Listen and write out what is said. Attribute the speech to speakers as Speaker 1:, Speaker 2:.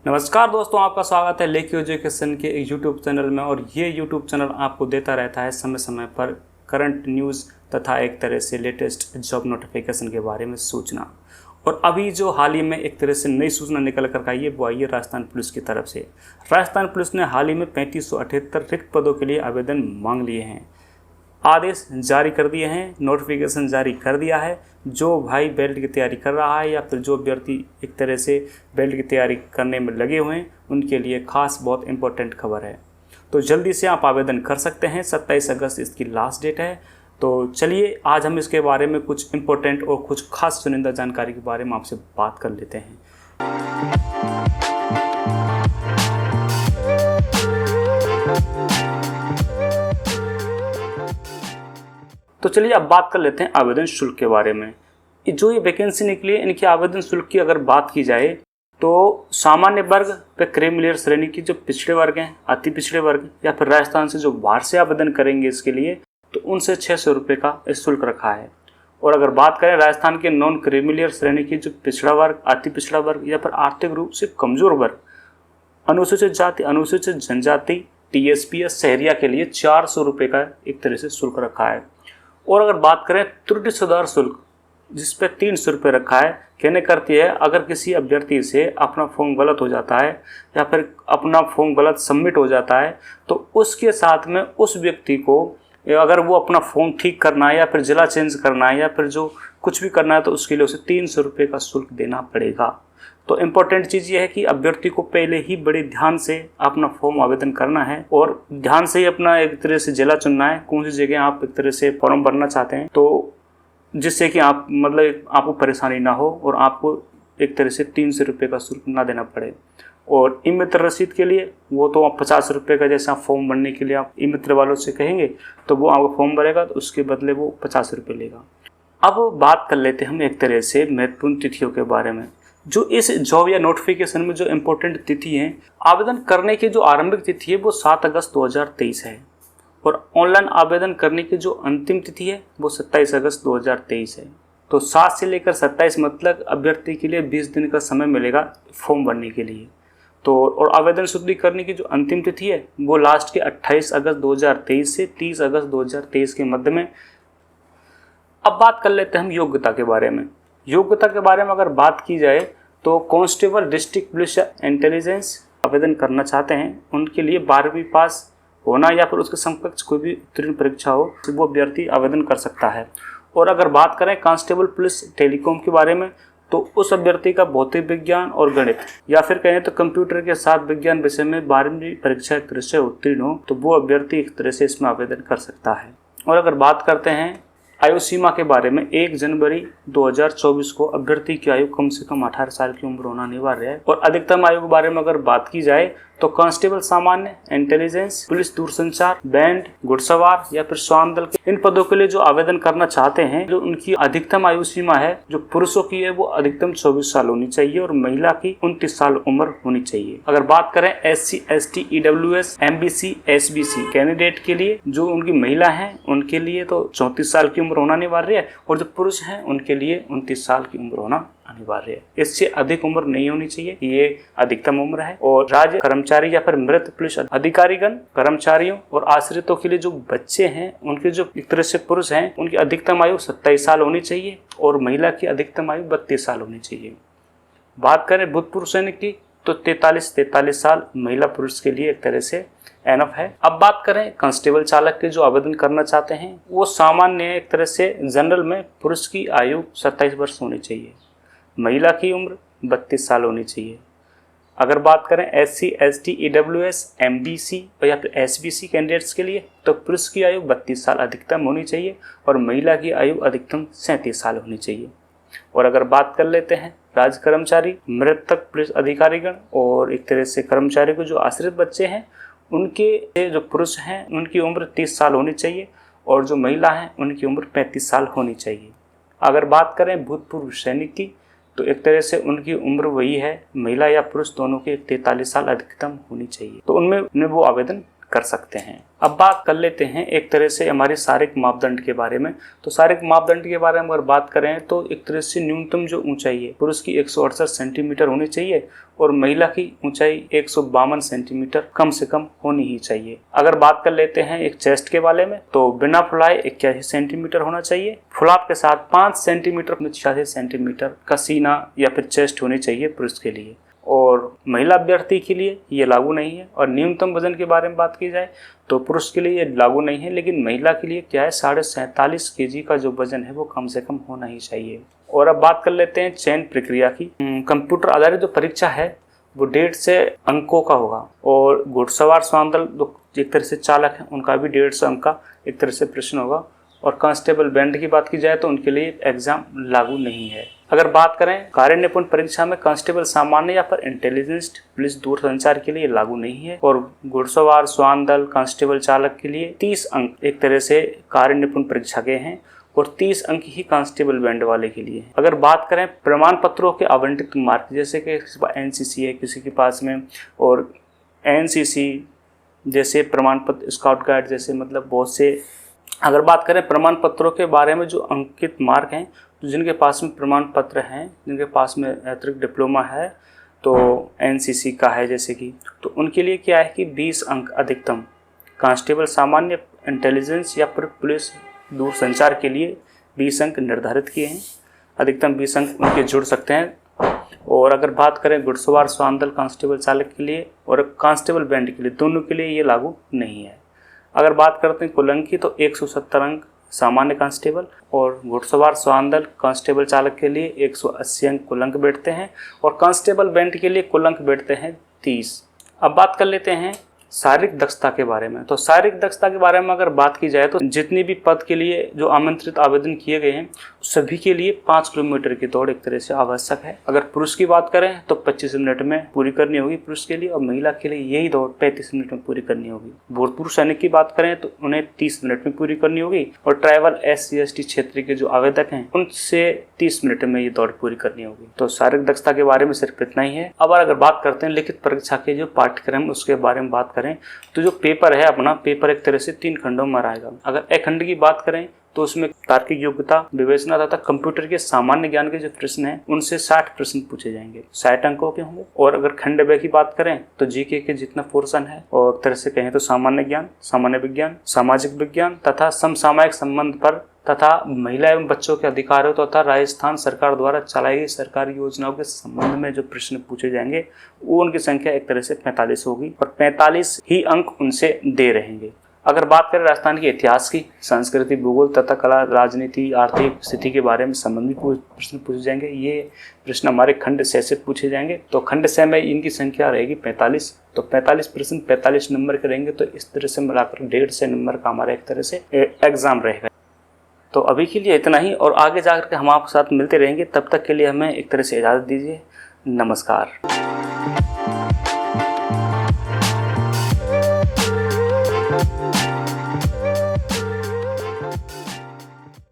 Speaker 1: नमस्कार दोस्तों, आपका स्वागत है लेके एजुकेशन के एक यूट्यूब चैनल में। और ये यूट्यूब चैनल आपको देता रहता है समय समय पर करंट न्यूज़ तथा एक तरह से लेटेस्ट जॉब नोटिफिकेशन के बारे में सूचना। और अभी जो हाल ही में एक तरह से नई सूचना निकल कर आई है वो आई है राजस्थान पुलिस की तरफ से। राजस्थान पुलिस ने हाल ही में 3578 रिक्त पदों के लिए आवेदन मांग लिए हैं, आदेश जारी कर दिए हैं, नोटिफिकेशन जारी कर दिया है। जो भाई बेल्ट की तैयारी कर रहा है या फिर जो अभ्यर्थी एक तरह से बेल्ट की तैयारी करने में लगे हुए हैं उनके लिए खास बहुत इंपॉर्टेंट खबर है। तो जल्दी से आप आवेदन कर सकते हैं। 27 अगस्त इसकी लास्ट डेट है। तो चलिए आज हम इसके बारे में कुछ इंपॉर्टेंट और कुछ खास चुनिंदा जानकारी के बारे में आपसे बात कर लेते हैं। तो चलिए अब बात कर लेते हैं आवेदन शुल्क के बारे में। जो ये वैकेंसी निकली है इनके आवेदन शुल्क की अगर बात की जाए तो सामान्य वर्ग पे क्रीमिलियर श्रेणी की जो पिछड़े वर्ग हैं, अति पिछड़े वर्ग या फिर राजस्थान से जो बाहर से आवेदन करेंगे इसके लिए तो उनसे 600 रुपये का शुल्क रखा है। और अगर बात करें राजस्थान के नॉन क्रीमिलियर श्रेणी की जो पिछड़ा वर्ग, अति पिछड़ा वर्ग या फिर आर्थिक रूप से कमजोर वर्ग, अनुसूचित जाति, अनुसूचित जनजाति, TSPS शहरिया के लिए 400 रुपये का एक तरह से शुल्क रखा है। और अगर बात करें त्रुटि सुधार शुल्क जिस पे 300 रुपये रखा है, कहने करती है अगर किसी अभ्यर्थी से अपना फॉर्म गलत हो जाता है या फिर अपना फॉर्म गलत सबमिट हो जाता है तो उसके साथ में उस व्यक्ति को अगर वो अपना फॉर्म ठीक करना है या फिर जिला चेंज करना है या फिर जो कुछ भी करना है तो उसके लिए उसे 300 रुपये का शुल्क देना पड़ेगा। तो इम्पोर्टेंट चीज़ ये है कि अभ्यर्थी को पहले ही बड़े ध्यान से अपना फॉर्म आवेदन करना है और ध्यान से ही अपना एक तरह से जिला चुनना है, कौन सी जगह आप एक तरह से फॉर्म भरना चाहते हैं, तो जिससे कि आप मतलब आपको परेशानी ना हो और आपको एक तरह से 300 रुपये का शुल्क ना देना पड़े। और ई मित्र रसीद के लिए वो तो आप 50 रुपये का, जैसे आप फॉर्म भरने के लिए आप ई मित्र वालों से कहेंगे तो वो आपको फॉर्म भरेगा तो उसके बदले वो 50 रुपये लेगा। अब बात कर लेते हैं हम एक तरह से महत्वपूर्ण तिथियों के बारे में। जो इस जॉब या नोटिफिकेशन में जो इम्पोर्टेंट तिथि है, आवेदन करने की जो आरंभिक तिथि है वो 7 अगस्त 2023 है और ऑनलाइन आवेदन करने की जो अंतिम तिथि है वो 27 अगस्त 2023 है। तो 7 से लेकर 27 मतलब अभ्यर्थी के लिए 20 दिन का समय मिलेगा फॉर्म भरने के लिए। तो और आवेदन शुद्धि करने की जो अंतिम तिथि है वो लास्ट के 28 अगस्त 2023 से 30 अगस्त 2023 के मध्य में। अब बात कर लेते हैं हम योग्यता के बारे में। योग्यता के बारे में अगर बात की जाए तो कांस्टेबल, डिस्ट्रिक्ट पुलिस या इंटेलिजेंस आवेदन करना चाहते हैं उनके लिए 12वीं पास होना या फिर उसके समकक्ष कोई भी उत्तीर्ण परीक्षा हो तो वो अभ्यर्थी आवेदन कर सकता है। और अगर बात करें कांस्टेबल पुलिस टेलीकॉम के बारे में तो उस अभ्यर्थी का भौतिक विज्ञान और गणित या फिर कहें तो कंप्यूटर के साथ विज्ञान विषय में 12वीं परीक्षा एक तरह से उत्तीर्ण हो तो वो अभ्यर्थी एक तरह से इसमें आवेदन कर सकता है। और अगर बात करते हैं आयु सीमा के बारे में, 1 जनवरी 2024 को अभ्यर्थी की आयु कम से कम 18 साल की उम्र होना अनिवार्य है। और अधिकतम आयु के बारे में अगर बात की जाए तो कांस्टेबल सामान्य, इंटेलिजेंस, पुलिस दूरसंचार, बैंड, घुड़सवार या फिर श्वान दल के इन पदों के लिए जो आवेदन करना चाहते हैं जो उनकी अधिकतम आयु सीमा है जो पुरुषों की है वो अधिकतम 24 साल होनी चाहिए और महिला की 29 साल उम्र होनी चाहिए। अगर बात करें SC, ST, EWS, MBC, SBC candidate के लिए जो उनकी महिला है उनके लिए तो 34 साल की उम्र होना अनिवार्य है और जो पुरुष हैं उनके लिए 29 साल की उम्र होना अनिवार्य है। इससे अधिक उम्र नहीं होनी चाहिए, ये अधिकतम उम्र है। और राज्य कर्मचारी या फिर मृत पुलिस अधिकारीगण, कर्मचारियों और आश्रितों के लिए जो बच्चे हैं उनके जो एक तरह से पुरुष हैं उनकी अधिकतम आयु 27 साल होनी चाहिए और महिला की अधिकतम आयु 32 साल होनी चाहिए। बात करें भूतपूर्व सैनिक की तो 43 साल महिला पुरुष के लिए एक तरह से एनफ है। अब बात करें कांस्टेबल चालक के जो आवेदन करना चाहते हैं वो सामान्य एक तरह से जनरल में पुरुष की आयु 27 वर्ष होनी चाहिए, महिला की उम्र 32 साल होनी चाहिए। अगर बात करें SC, ST, EWS, MBC या फिर SBC कैंडिडेट्स के लिए तो पुरुष की आयु 32 साल अधिकतम होनी चाहिए और महिला की आयु अधिकतम 37 साल होनी चाहिए। और अगर बात कर लेते हैं राज्य कर्मचारी, मृतक पुलिस अधिकारीगण और एक तरह से कर्मचारी को जो आश्रित बच्चे हैं उनके जो पुरुष हैं उनकी उम्र 30 साल होनी चाहिए और जो महिला हैं उनकी उम्र 35 साल होनी चाहिए। अगर बात करें भूतपूर्व सैनिक की तो एक तरह से उनकी उम्र वही है, महिला या पुरुष दोनों के 43 साल अधिकतम होनी चाहिए, तो उनमें वो आवेदन कर सकते हैं। अब बात कर लेते हैं एक तरह से हमारे शारीरिक मापदंड के बारे में। तो शारीरिक मापदंड के बारे में अगर बात करें तो एक तरह से न्यूनतम जो ऊंचाई है पुरुष की 168 सेंटीमीटर होनी चाहिए और महिला की ऊंचाई 152 सेंटीमीटर कम से कम होनी ही चाहिए। अगर बात कर लेते हैं एक चेस्ट के बारे में तो बिना फुलाए 81 सेंटीमीटर होना चाहिए। फुलाव के साथ 5 सेंटीमीटर 86 सेंटीमीटर का सीना या फिर चेस्ट होनी चाहिए पुरुष के लिए, और महिला अभ्यर्थी के लिए ये लागू नहीं है। और न्यूनतम वजन के बारे में बात की जाए तो पुरुष के लिए ये लागू नहीं है, लेकिन महिला के लिए क्या है 47.5 kg का जो वजन है वो कम से कम होना ही चाहिए। और अब बात कर लेते हैं चयन प्रक्रिया की। कंप्यूटर आधारित जो परीक्षा है वो 150 अंकों का होगा, और घुड़सवार स्वांदल जो एक तरह से चालक है उनका भी 150 अंक का एक तरह से प्रश्न होगा। और कांस्टेबल बैंड की बात की जाए तो उनके लिए एग्जाम लागू नहीं है। अगर बात करें कार्य निपुण परीक्षा में कांस्टेबल सामान्य या फिर इंटेलिजेंस पुलिस दूरसंचार के लिए लागू नहीं है, और घुड़सवार स्वान दल कांस्टेबल चालक के लिए 30 अंक एक तरह से कार्य निपुण परीक्षा के हैं और 30 अंक ही कांस्टेबल बैंड वाले के लिए। अगर बात करें प्रमाण पत्रों के आवंटित मार्क, जैसे कि एनसीसी है किसी के पास में, और एनसीसी जैसे प्रमाण पत्र, स्काउट गाइड जैसे मतलब बहुत से। अगर बात करें प्रमाण पत्रों के बारे में जो अंकित मार्क हैं, तो जिनके पास में प्रमाण पत्र हैं, जिनके पास में अतिरिक्त डिप्लोमा है तो एनसीसी का है जैसे कि, तो उनके लिए क्या है कि 20 अंक अधिकतम, कांस्टेबल सामान्य इंटेलिजेंस या फिर पुलिस दूरसंचार के लिए 20 अंक निर्धारित किए हैं, अधिकतम 20 अंक उनके जुड़ सकते हैं। और अगर बात करें घुड़सवार स्वान दल कांस्टेबल चालक के लिए और कांस्टेबल बैंड के लिए, दोनों के लिए ये लागू नहीं है। अगर बात करते हैं कुल अंक की तो 170 अंक सामान्य कांस्टेबल और घुड़सवार स्वान दल कांस्टेबल चालक के लिए 180 अंक कुल अंक बैठते हैं, और कांस्टेबल बैंड के लिए कुल अंक बैठते हैं 30। अब बात कर लेते हैं शारीरिक दक्षता के बारे में। तो शारीरिक दक्षता के बारे में अगर बात की जाए तो जितनी भी पद के लिए जो आमंत्रित आवेदन किए गए हैं सभी के लिए 5 किलोमीटर की दौड़ एक तरह से आवश्यक है। अगर पुरुष की बात करें तो 25 मिनट में पूरी करनी होगी पुरुष के लिए, और महिला के लिए यही दौड़ 35 मिनट में पूरी करनी होगी। भूतपूर्व सैनिक की बात करें तो उन्हें 30 मिनट में पूरी करनी होगी, और ट्राइबल SC/ST क्षेत्र के जो आवेदक हैं उनसे 30 मिनट में ये दौड़ पूरी करनी होगी। तो शारीरिक दक्षता के बारे में सिर्फ इतना ही है। अब अगर बात करते हैं लिखित परीक्षा के जो पाठ्यक्रम उसके बारे में बात करें तो जो पेपर है अपना, पेपर एक तरह से 3 खंडों में रहेगा। अगर एक खंड की बात करें तो उसमें तार्किक योग्यता, विवेचना तथा कंप्यूटर के सामान्य ज्ञान के जो प्रश्न हैं उनसे 60 प्रश्न पूछे जाएंगे, 60 अंकों के होंगे। और अगर खंड ब की बात करें तो जीके के जितना पोर्शन है, और एक तरह से कहें तो सामान्य ज्ञान, सामान्य विज्ञान, सामाजिक विज्ञान तथा समसामयिक संबंध पर तथा महिला एवं बच्चों के अधिकारों तथा राजस्थान सरकार द्वारा चलाई गई सरकारी योजनाओं के संबंध में जो प्रश्न पूछे जाएंगे वो उनकी संख्या एक तरह से 45 होगी, और 45 ही अंक उनसे दे रहेंगे। अगर बात करें राजस्थान के इतिहास की, संस्कृति, भूगोल तथा कला, राजनीति, आर्थिक स्थिति के बारे में संबंधित प्रश्न पूछे जाएंगे। ये प्रश्न हमारे खंड 6 से पूछे जाएंगे। तो खंड 6 में इनकी संख्या रहेगी 45, तो 45 प्रश्न 45 नंबर के रहेंगे। तो इस तरह से मिलाकर 150 नंबर का हमारा एक तरह से एग्जाम रहेगा। तो अभी के लिए इतना ही, और आगे जाकर के हम आपके साथ मिलते रहेंगे। तब तक के लिए हमें एक तरह से इजाज़त दीजिए। नमस्कार।